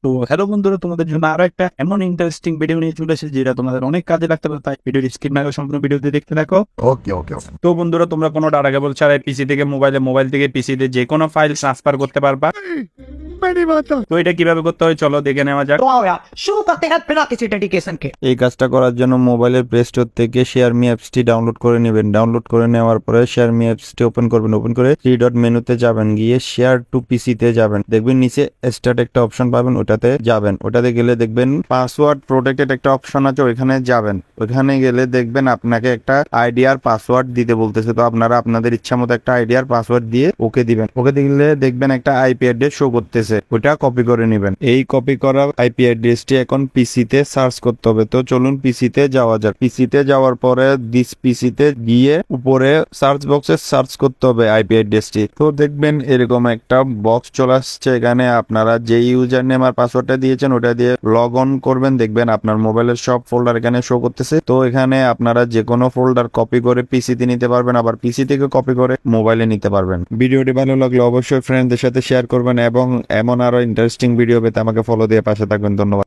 তো হ্যালো বন্ধুরা, তোমাদের জন্য আরো একটা এমন ইন্টারেস্টিং ভিডিও নিয়ে চলে এসেছি যেটা তোমাদের অনেক কাজে লাগতে পারে। তাই ভিডিওর স্কিপ না করে সম্পূর্ণ ভিডিওতে দেখতে থাকো। ওকে ওকে ওকে তো বন্ধুরা, তোমরা কোনো ডাটা কেবল ছাড়াই পিসি থেকে মোবাইলে, মোবাইল থেকে পিসিতে যে কোনো ফাইল ট্রান্সফার করতে পারবা। তো এটা কিভাবে করতে হয় চলো দেখে নেওয়া যাক। तो आओ यार शुरू करते हैं बिना किसी डेडिकेशन के। এই কাজটা করার জন্য মোবাইলের প্লে স্টোর থেকে শেয়ার মি অ্যাপসটি ডাউনলোড করে নেবেন। ডাউনলোড করে নেওয়ার পরে শেয়ার মি অ্যাপসটি ওপেন করবেন। ওপন করে থ্রি ডট মেনুতে যাবেন, গিয়ে শেয়ার টু পিসিতে যাবেন। দেখবেন নিচে স্টার্ট একটা অপশন পাবেন, ওটাতে যাবেন। ওটাতে গেলে দেখবেন পাসওয়ার্ড প্রোটেক্টেড একটা অপশন আছে, ওইখানে যাবেন। ওইখানে গেলে দেখবেন আপনাকে একটা আইডি আর পাসওয়ার্ড দিতে বলতেছে। তো আপনারা আপনাদের ইচ্ছা মতো একটা আইডি আর পাসওয়ার্ড দিয়ে ওকে দিবেন। ওকে দিলে দেখবেন একটা আইপি অ্যাড্রেস শো করতেছে, ওটা কপি করে নেবেন। এই কপি করা আইপি অ্যাড্রেসটি এখন পিসিতে সার্চ করতে হবে। তো চলুন পিসিতে যাওয়া যাক। পিসিতে যাওয়ার পরে দিস পিসিতে গিয়ে উপরে সার্চ বক্সে সার্চ করতে হবে আইপি অ্যাড্রেসটি। তো দেখবেন এরকম একটা বক্স চলে আসছে। এখানে আপনারা যে ইউজার নেম আর পাসওয়ার্ডটা দিয়েছেন ওটা দিয়ে লগ অন করবেন। দেখবেন আপনার মোবাইলের সব ফোল্ডার এখানে শো করতেছে। তো এখানে আপনারা যে কোনো ফোল্ডার কপি করে পিসিতে নিতে পারবেন, আবার পিসি থেকে কপি করে মোবাইলে নিতে পারবেন। ভিডিওটি ভালো লাগলে অবশ্যই ফ্রেন্ডদের সাথে শেয়ার করবেন এবং এমন আরো ইন্টারেস্টিং ভিডিও পেতে আমাকে ফলো দিয়ে পাশে থাকবেন। ধন্যবাদ।